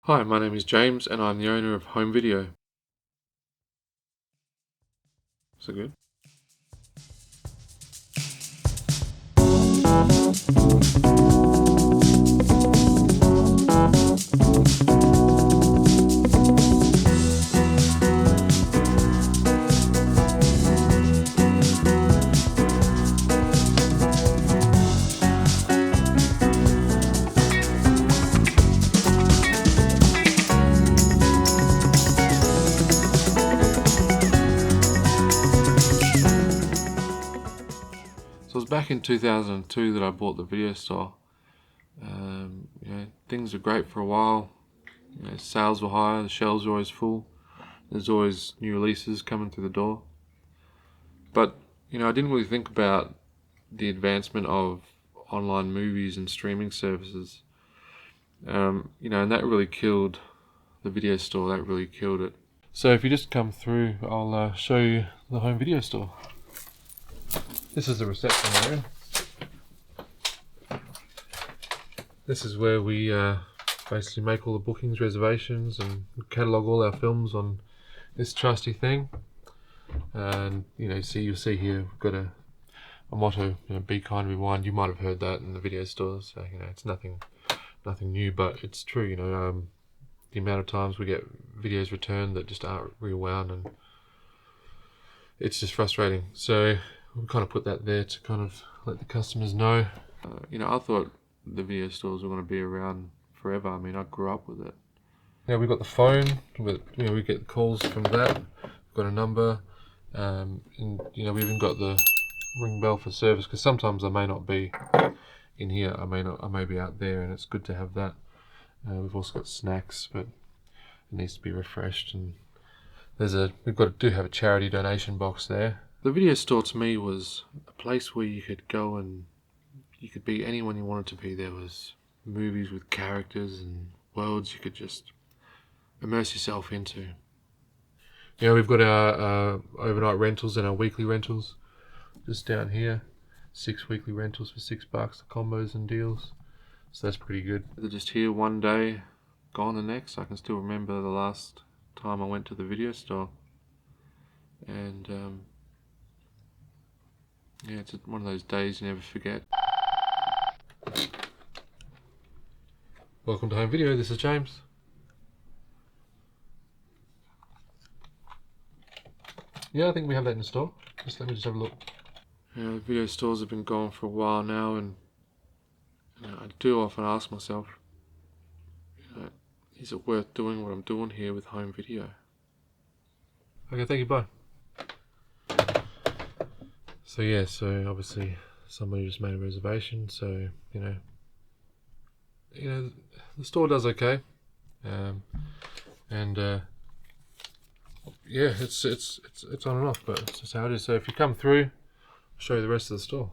Hi, my name is James and I'm the owner of Home Video. So good. So it was back in 2002 that I bought the video store. Things were great for a while. Sales were high, the shelves were always full. There's always new releases coming through the door. But I didn't really think about the advancement of online movies and streaming services. And that really killed the video store. That really killed it. So if you just come through, I'll show you the home video store. This is the reception area. This is where we basically make all the bookings, reservations, and catalogue all our films on this trusty thing. And you'll see here we've got a motto, be kind, rewind. You might have heard that in the video stores. So it's nothing new, but it's true. The amount of times we get videos returned that just aren't rewound, and it's just frustrating. So we kind of put that there to kind of let the customers know. I thought the video stores were going to be around forever. I mean, I grew up with it. We've got the phone. We get calls from that. We've got a number, and we even got the ring bell for service, because sometimes I may not be in here. I may be out there, and it's good to have that. We've also got snacks, but it needs to be refreshed. And do have a charity donation box there. The video store to me was a place where you could go and you could be anyone you wanted to be. There was movies with characters and worlds you could just immerse yourself into. We've got our overnight rentals and our weekly rentals just down here. 6 weekly rentals for $6, the combos and deals. So that's pretty good. They're just here one day, gone the next. I can still remember the last time I went to the video store. And it's one of those days you never forget. Welcome to Home Video, this is James. I think we have that in store. Let me have a look. Video stores have been gone for a while now, and I do often ask myself, is it worth doing what I'm doing here with Home Video? Okay, thank you, bye. So obviously somebody just made a reservation, so the store does okay, it's on and off, but it's just how it is. So if you come through, I'll show you the rest of the store.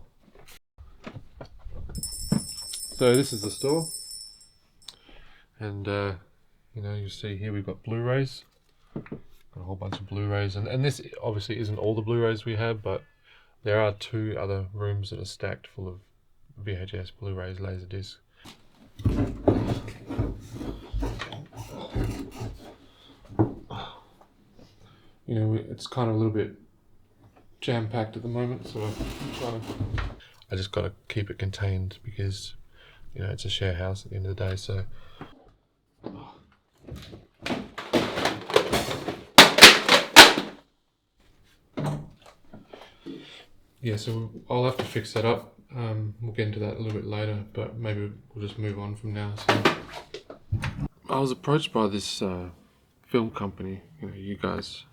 So this is the store, and you see here we've got Blu-rays, got a whole bunch of Blu-rays, and this obviously isn't all the Blu-rays we have, but there are 2 other rooms that are stacked full of VHS, Blu-rays, Laserdisc. It's kind of a little bit jam-packed at the moment, so I just got to keep it contained, because it's a share house at the end of the day. So so I'll have to fix that up. We'll get into that a little bit later, but maybe we'll just move on from now. So I was approached by this film company, you guys,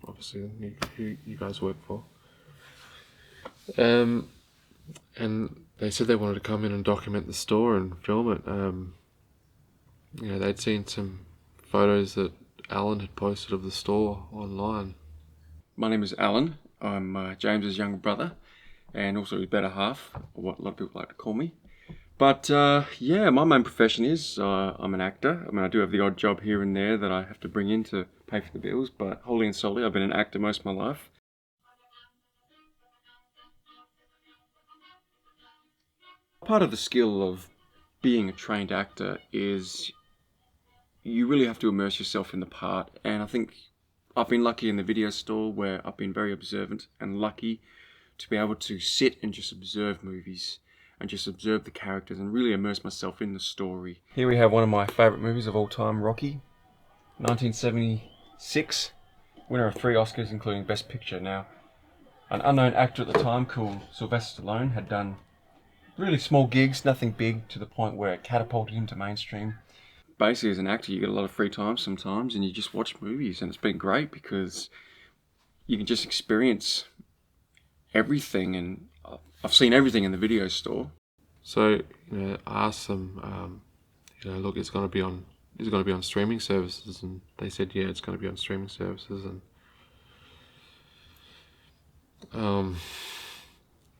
obviously, you guys work for, and they said they wanted to come in and document the store and film it. They'd seen some photos that Alan had posted of the store online. My name is Alan. I'm James's younger brother, and also his better half, or what a lot of people like to call me. But my main profession is I'm an actor. I mean, I do have the odd job here and there that I have to bring in to pay for the bills, but wholly and solely, I've been an actor most of my life. Part of the skill of being a trained actor is you really have to immerse yourself in the part. And I think I've been lucky in the video store where I've been very observant and lucky to be able to sit and just observe movies and just observe the characters and really immerse myself in the story. Here we have one of my favourite movies of all time, Rocky, 1976, winner of 3 Oscars including Best Picture. Now, an unknown actor at the time called Sylvester Stallone had done really small gigs, nothing big, to the point where it catapulted him to mainstream. Basically, as an actor, you get a lot of free time sometimes and you just watch movies, and it's been great because you can just experience everything, and I've seen everything in the video store. So, I asked them, look, it's going to be on streaming services, and they said, yeah, it's going to be on streaming services, and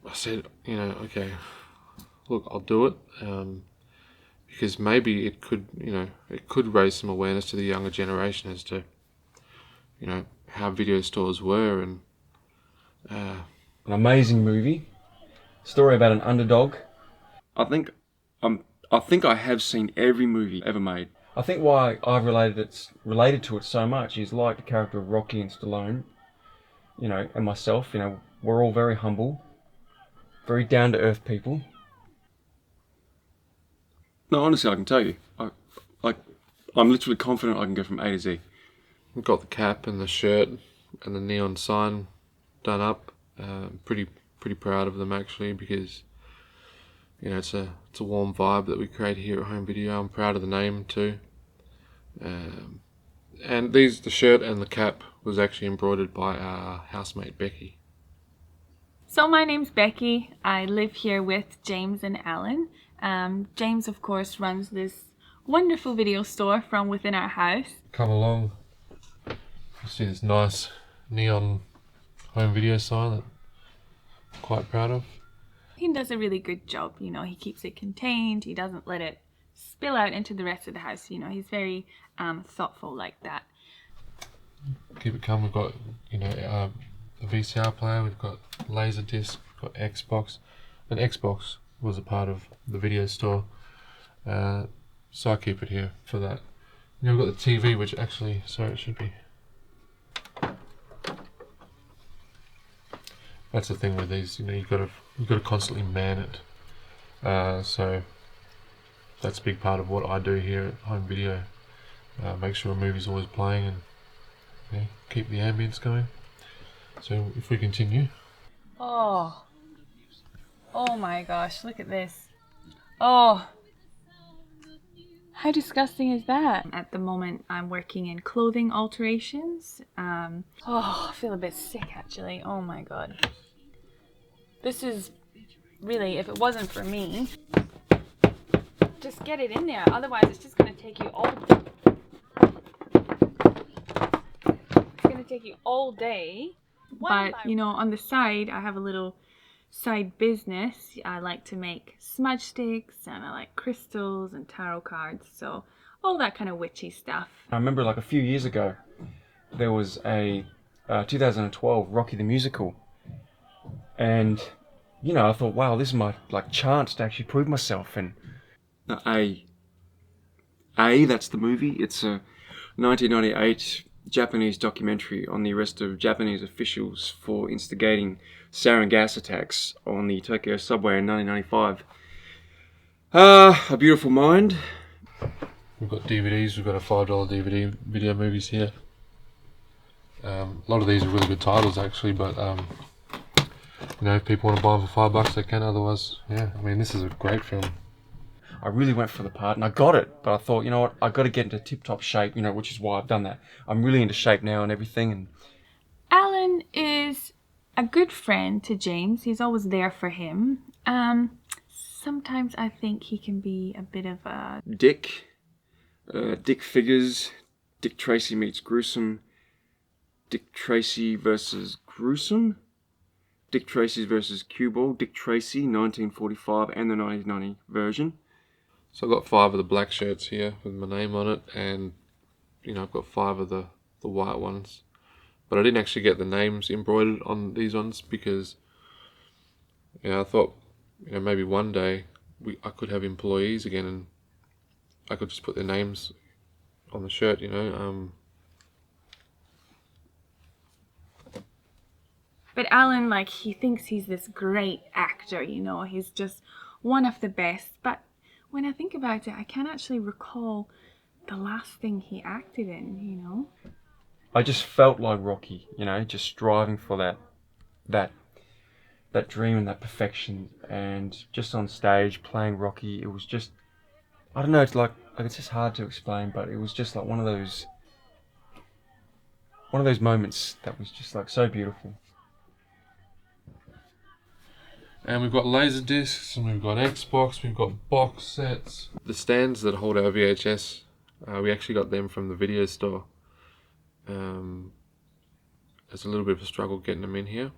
I said, okay, look, I'll do it, because maybe it could raise some awareness to the younger generation as to, how video stores were, and an amazing movie, story about an underdog. I think I have seen every movie ever made. I think why I've related to it so much is like the character of Rocky and Stallone, and myself. We're all very humble, very down to earth people. No, honestly, I can tell you, I'm literally confident I can go from A to Z. We've got the cap and the shirt and the neon sign done up. Pretty proud of them actually, because it's a warm vibe that we create here at Home Video. I'm proud of the name too. And the shirt and the cap was actually embroidered by our housemate Becky. So my name's Becky. I live here with James and Alan. James, of course, runs this wonderful video store from within our house. Come along. You see this nice neon home video sign that I'm quite proud of. He does a really good job. He keeps it contained. He doesn't let it spill out into the rest of the house. He's very thoughtful like that. Keep it calm. We've got a VCR player. We've got Laserdisc. We've got Xbox. And Xbox was a part of the video store, so I keep it here for that. We've got the TV, which actually, sorry, it should be. That's the thing with these. You've got to constantly man it. So that's a big part of what I do here at Home Video. Make sure a movie's always playing and keep the ambience going. So if we continue. Oh my gosh, look at this. Oh, how disgusting is that? At the moment, I'm working in clothing alterations. I feel a bit sick actually. Oh my god. This is really, if it wasn't for me, just get it in there. Otherwise, it's just going to take you all day. But, on the side, I have a little side business. I like to make smudge sticks, and I like crystals and tarot cards, so all that kind of witchy stuff. I remember a few years ago, there was a 2012 Rocky the Musical, and I thought, wow, this is my chance to actually prove myself. And that's the movie. It's a 1998 Japanese documentary on the arrest of Japanese officials for instigating sarin gas attacks on the Tokyo subway in 1995. A Beautiful Mind. We've got DVDs. We've got a $5 DVD video movies here. A lot of these are really good titles actually, but if people want to buy them for $5, they can. Otherwise, this is a great film. I really went for the part and I got it, but I thought, what, I got to get into tip-top shape, which is why I've done that. I'm really into shape now and everything. And Alan is a good friend to James. He's always there for him. Sometimes I think he can be a bit of a Dick Figures, Dick Tracy meets Gruesome, Dick Tracy versus Gruesome, Dick Tracy versus Cue Ball, Dick Tracy 1945 and the 1990 version. So I've got 5 of the black shirts here with my name on it, and I've got 5 of the white ones. But I didn't actually get the names embroidered on these ones because I thought maybe one day I could have employees again and I could just put their names on the shirt, you know. But Alan, like, he thinks he's this great actor, you know, he's just one of the best. But when I think about it, I can't actually recall the last thing he acted in, you know. I just felt like Rocky, you know, just striving for that dream and that perfection. And just on stage playing Rocky, it was just, I don't know, it's like it's just hard to explain, but it was just like one of those moments that was just like so beautiful. And we've got laser discs, and we've got Xbox, we've got box sets. The stands that hold our VHS, we actually got them from the video store. It's a little bit of a struggle getting them in here.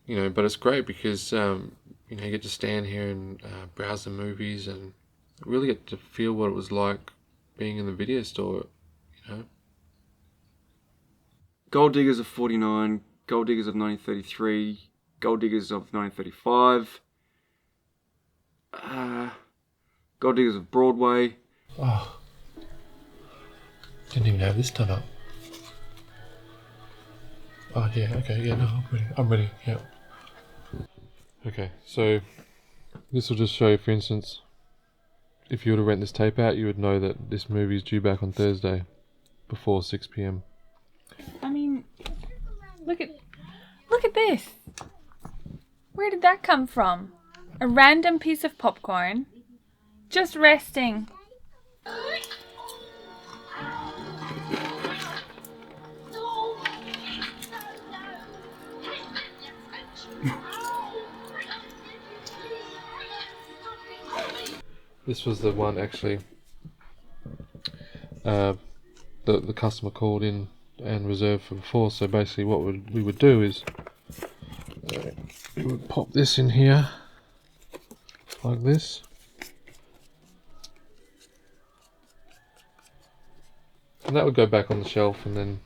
You know, but it's great because, you know, you get to stand here and browse the movies and really get to feel what it was like being in the video store, you know. Gold Diggers of 49, Gold Diggers of 1933, Gold Diggers of 1935, Gold Diggers of Broadway. Oh, didn't even have this done up. Oh yeah, okay, yeah, no, I'm ready, yeah. Okay, so this will just show you, for instance, if you were to rent this tape out, you would know that this movie is due back on Thursday before 6 p.m. I mean, look at this. Where did that come from? A random piece of popcorn, just resting. This was the one actually the customer called in and reserved for before. So basically what we would do is we would pop this in here like this, and that would go back on the shelf, and then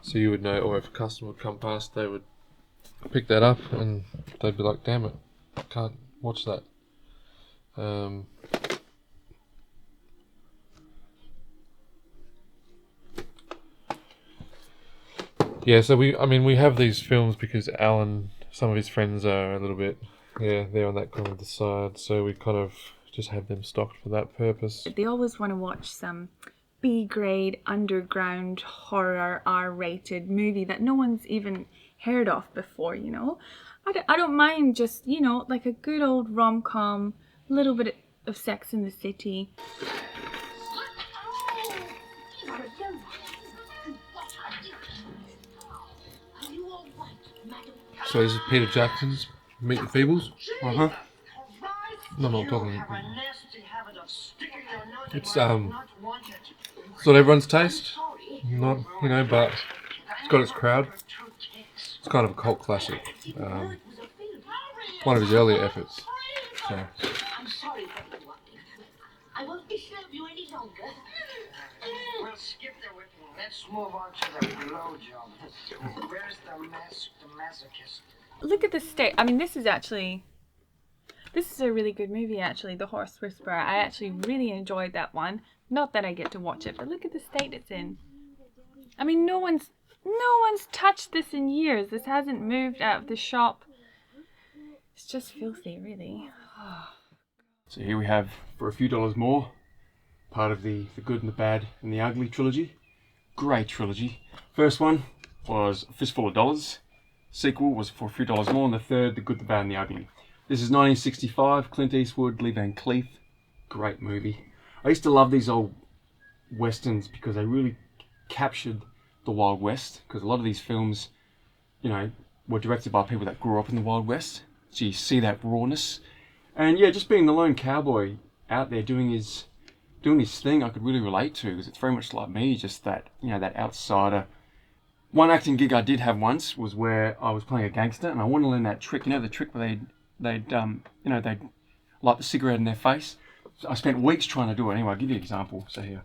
so you would know, or if a customer would come past, they would pick that up and they'd be like, damn it, I can't watch that. Yeah, so we have these films because Alan, some of his friends are a little bit, they're on that kind of the side, so we kind of just have them stocked for that purpose. They always want to watch some B-grade, underground, horror, R-rated movie that no one's even heard of before, you know. I don't mind just, you know, like a good old rom-com, a little bit of Sex in the City. So this is Peter Jackson's Meet the Feebles. Uh-huh. No, I'm not talking. It's not everyone's taste, not, you know, but it's got its crowd. It's kind of a cult classic. One of his earlier efforts. So. I'm sorry for interrupting. I won't disturb you any longer. We'll skip the whipping. Let's move on to the blowjob. Where's the masochist? Look at the state. I mean, this is a really good movie, actually, The Horse Whisperer. I actually really enjoyed that one. Not that I get to watch it, but look at the state it's in. I mean, no one's touched this in years. This hasn't moved out of the shop. It's just filthy, really. So here we have, for a few dollars more, part of the Good and the Bad and the Ugly trilogy. Great trilogy. First one was A Fistful of Dollars. Sequel was for a few dollars more, and the third, The Good, the Bad and the Ugly. This is 1965, Clint Eastwood, Lee Van Cleef. Great movie. I used to love these old westerns because they really captured the Wild West, because a lot of these films, you know, were directed by people that grew up in the Wild West. So you see that rawness. And yeah, just being the lone cowboy out there doing his thing, I could really relate to, because it's very much like me, just that, you know, that outsider. One acting gig I did have once was where I was playing a gangster, and I wanted to learn that trick. You know, the trick where they'd light the cigarette in their face. So I spent weeks trying to do it. Anyway, I'll give you an example. So here,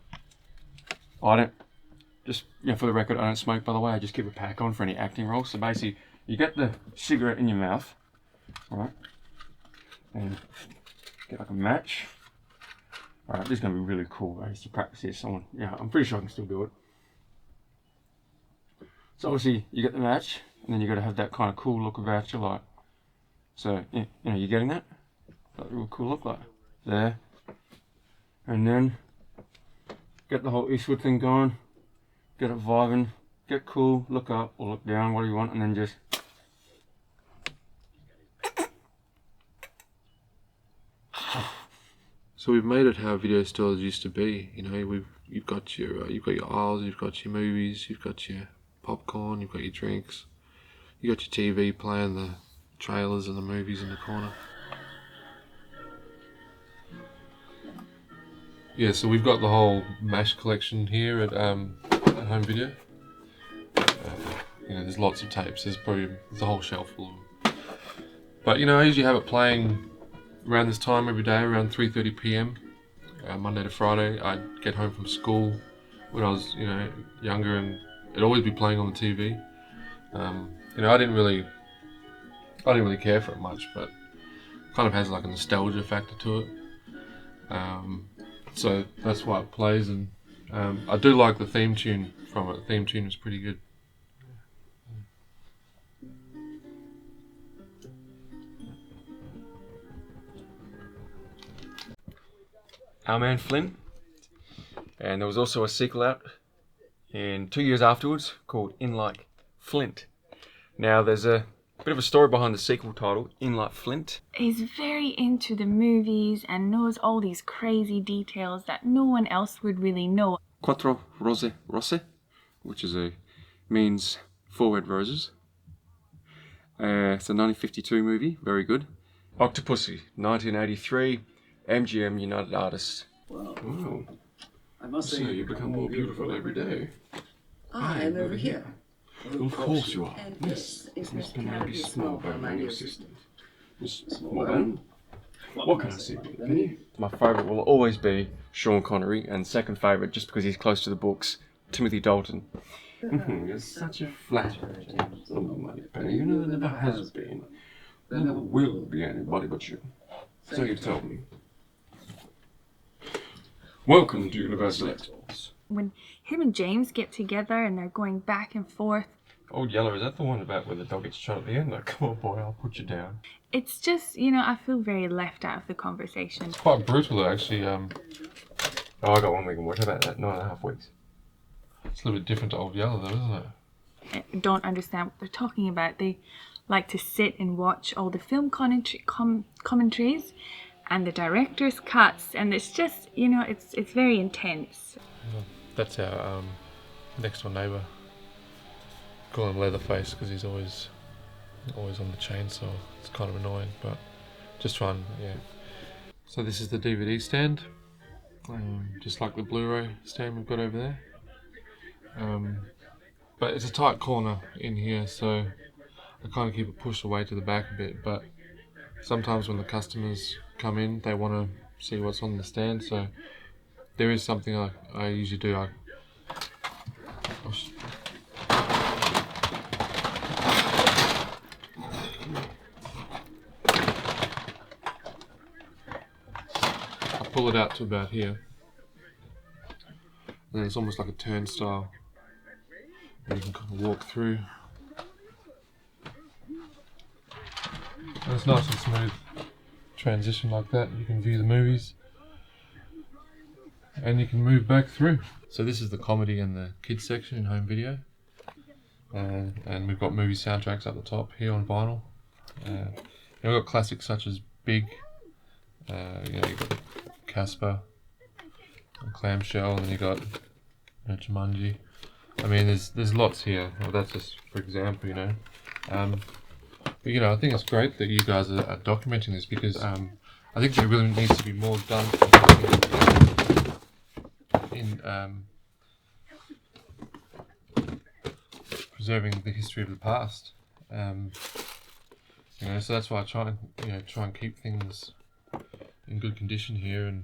I don't, just, you know, for the record, I don't smoke, by the way. I just keep a pack on for any acting roles. So basically, you get the cigarette in your mouth, all right, and get like a match, Alright, this is going to be really cool. I used to practice this. I'm pretty sure I can still do it. So obviously you get the match, and then you got to have that kind of cool look about your light. So yeah, you know, you're getting that? That real cool look like there. And then get the whole Eastwood thing going, get it vibing, get cool, look up or look down, what do you want, and then just So we've made it how video stores used to be. You know, you've got your aisles, you've got your movies, you've got your popcorn, you've got your drinks, you got your TV playing the trailers and the movies in the corner. Yeah, so we've got the whole MASH collection here at Home Video. You know, there's lots of tapes. There's a whole shelf full of them. But you know, I usually have it playing around this time every day, around 3:30 p.m. Monday to Friday. I'd get home from school when I was, you know, younger, and it'd always be playing on the TV. You know, I didn't really care for it much, but it kind of has like a nostalgia factor to it. So that's why it plays, and I do like the theme tune from it. The theme tune is pretty good. Our Man Flint, and there was also a sequel out in 2 years afterwards called In Like Flint. Now there's a bit of a story behind the sequel title, In Like Flint. He's very into the movies and knows all these crazy details that no one else would really know. Quattro Rose, which means 4 red roses. It's a 1952 movie, very good. Octopussy, 1983. MGM United Artists. Well, Oh, I must so say you become more beautiful every day. I am over here. Of course you are. And Yes, this is Miss Mr. Penelope Penelope Smallbone, my new dear assistant. Miss Smallbone. Smallbone, what can I say for you, Penny? My favourite will always be Sean Connery, and second favourite, just because he's close to the books, Timothy Dalton. You're such a flatterer, James. Oh, my Penny, you know there never has been. There never will be anybody but you. So you've told me. Welcome to Universal Exports. When him and James get together and they're going back and forth, Old Yeller, is that the one about where the dog gets shot at the end? Like, come on, boy, I'll put you down. it's just, you know, I feel very left out of the conversation. It's quite brutal, actually. Oh, I got 1 week and work. How about that? 9.5 weeks. It's a little bit different to Old Yeller, though, isn't it? I don't understand what they're talking about. They like to sit and watch all the film commentaries and the director's cuts, and it's just, you know, it's very intense. That's our next door neighbour. Call him Leatherface because he's always on the chainsaw. It's kind of annoying, but just fun, yeah. So this is the DVD stand, just like the Blu-ray stand we've got over there. But it's a tight corner in here, so I kind of keep it pushed away to the back a bit. But sometimes when the customers come in, they want to see what's on the stand. So there is something I usually do. I pull it out to about here, and then it's almost like a turnstile, and you can kind of walk through. And it's nice and smooth transition like that. You can view the movies, and you can move back through. So this is the comedy and the kids section in home video, and we've got movie soundtracks up the top here on vinyl. We've got classics such as Big, you know, you've got Casper, and Clamshell, and then you've got Jumanji. I mean, there's lots here. Well, that's just for example, you know. But you know, I think it's great that you guys are documenting this, because I think there really needs to be more done in preserving the history of the past. You know, so that's why I try and keep things in good condition here. And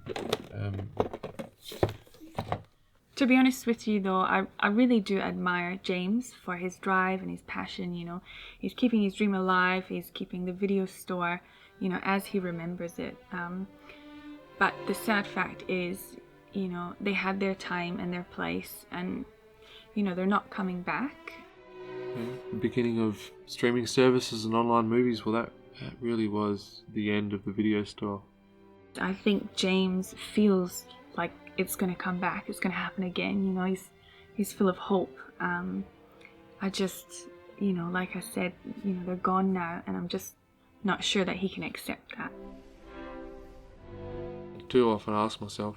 To be honest with you though, I really do admire James for his drive and his passion, you know. He's keeping his dream alive, he's keeping the video store, you know, as he remembers it. But the sad fact is, you know, they had their time and their place, and, you know, they're not coming back. The beginning of streaming services and online movies, well, that really was the end of the video store. I think James feels like it's going to come back, it's going to happen again, you know, he's full of hope. I just, you know, like I said, you know, they're gone now, and I'm just not sure that he can accept that. I do often ask myself,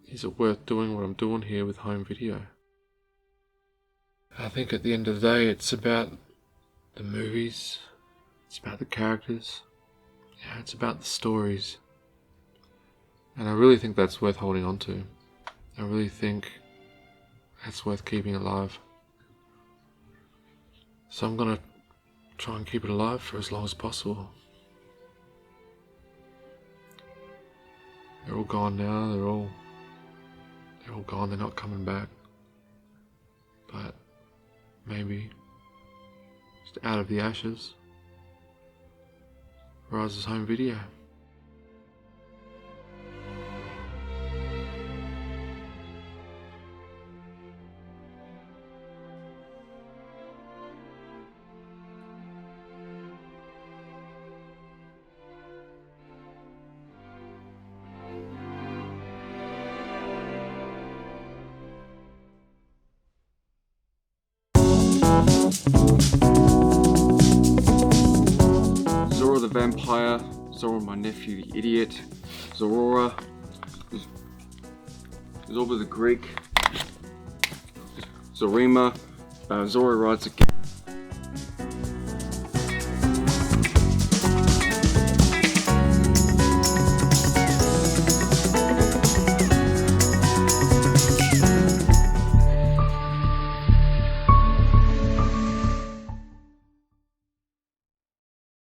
is it worth doing what I'm doing here with home video? I think at the end of the day, it's about the movies, it's about the characters, yeah, it's about the stories. And I really think that's worth holding on to. I really think that's worth keeping alive. So I'm gonna try and keep it alive for as long as possible. They're all gone now, they're all gone, they're not coming back. But maybe just out of the ashes rises home video. Zora the vampire, Zora my nephew the idiot, Zorora, Zorba the Greek, Zorima, Zora rides a